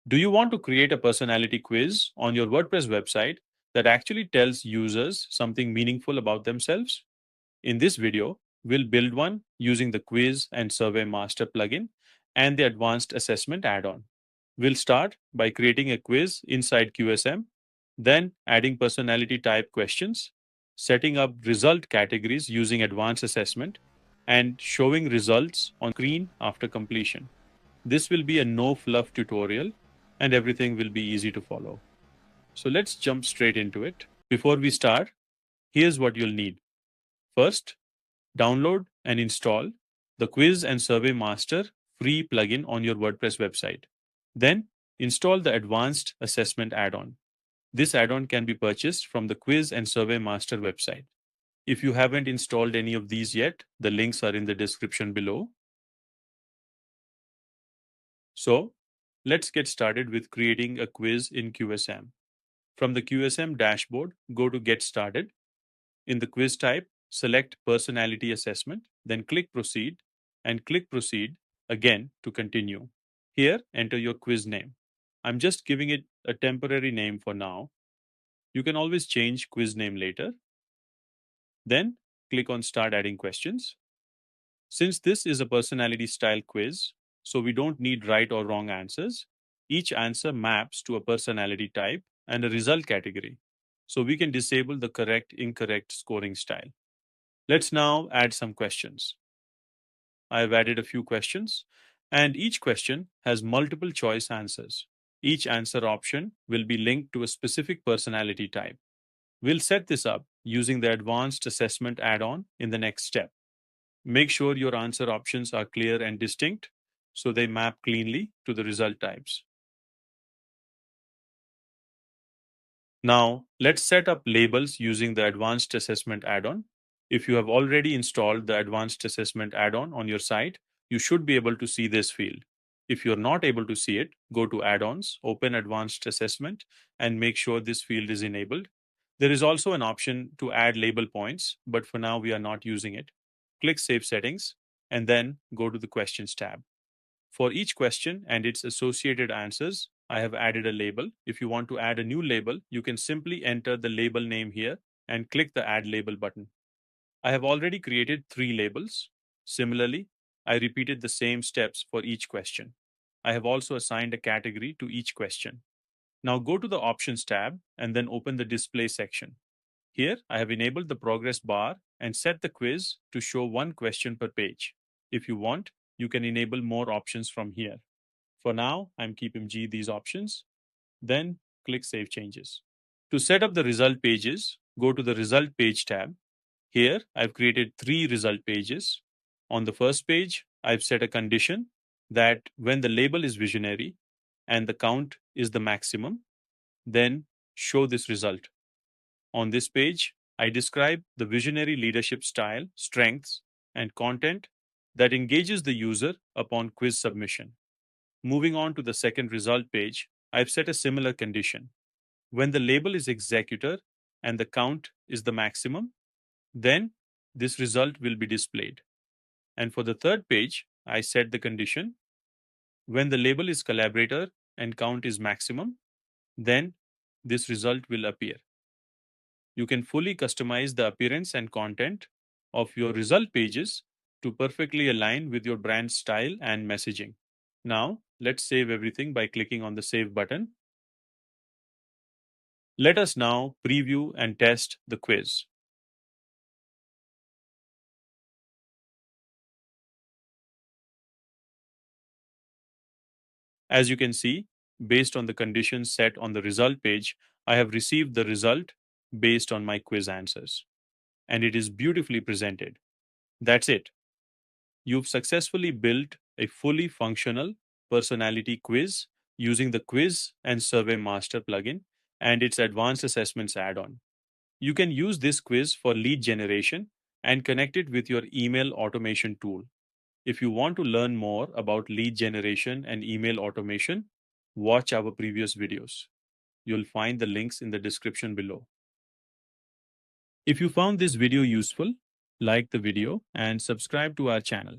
Do you want to create a personality quiz on your WordPress website that actually tells users something meaningful about themselves? In this video, we'll build one using the Quiz and Survey Master plugin and the Advanced Assessment add-on. We'll start by creating a quiz inside QSM, then adding personality type questions, setting up result categories using Advanced Assessment, and showing results on screen after completion. This will be a no-fluff tutorial and everything will be easy to follow. So let's jump straight into it. Before we start, here's what you'll need. First, download and install the Quiz and Survey Master free plugin on your WordPress website. Then, install the Advanced Assessment add-on. This add-on can be purchased from the Quiz and Survey Master website. If you haven't installed any of these yet, the links are in the description below. So, let's get started with creating a quiz in QSM. From the QSM dashboard, go to Get Started. In the quiz type, select Personality Assessment, then click Proceed, and click Proceed again to continue. Here, enter your quiz name. I'm just giving it a temporary name for now. You can always change quiz name later. Then, click on Start Adding Questions. Since this is a personality style quiz, so we don't need right or wrong answers, each answer maps to a personality type and a result category. So we can disable the correct, incorrect scoring style. Let's now add some questions. I've added a few questions, and each question has multiple choice answers. Each answer option will be linked to a specific personality type. We'll set this up using the Advanced Assessment add-on in the next step. Make sure your answer options are clear and distinct so they map cleanly to the result types. Now, let's set up labels using the Advanced Assessment add-on. If you have already installed the Advanced Assessment add-on on your site, you should be able to see this field. If you're not able to see it, go to Add-ons, open Advanced Assessment, and make sure this field is enabled. There is also an option to add label points, but for now we are not using it. Click Save Settings, and then go to the Questions tab. For each question and its associated answers, I have added a label. If you want to add a new label, you can simply enter the label name here and click the Add Label button. I have already created 3 labels. Similarly, I repeated the same steps for each question. I have also assigned a category to each question. Now go to the Options tab and then open the Display section. Here, I have enabled the progress bar and set the quiz to show 1 question per page. If you want, you can enable more options from here. For now, I'm keeping these options. Then click Save Changes. To set up the result pages, go to the Result Page tab. Here, I've created 3 result pages. On the first page, I've set a condition that when the label is visionary and the count is the maximum, then show this result. On this page, I describe the visionary leadership style, strengths, and content that engages the user upon quiz submission. Moving on to the second result page, I've set a similar condition. When the label is executor and the count is the maximum, then this result will be displayed. And for the third page, I set the condition. When the label is collaborator and count is maximum, then this result will appear. You can fully customize the appearance and content of your result pages to perfectly align with your brand style and messaging. Now, let's save everything by clicking on the Save button. Let us now preview and test the quiz. As you can see, based on the conditions set on the result page, I have received the result based on my quiz answers. And it is beautifully presented. That's it. You've successfully built a fully functional personality quiz using the Quiz and Survey Master plugin and its Advanced Assessments add-on. You can use this quiz for lead generation and connect it with your email automation tool. If you want to learn more about lead generation and email automation, watch our previous videos. You'll find the links in the description below. If you found this video useful, like the video and subscribe to our channel.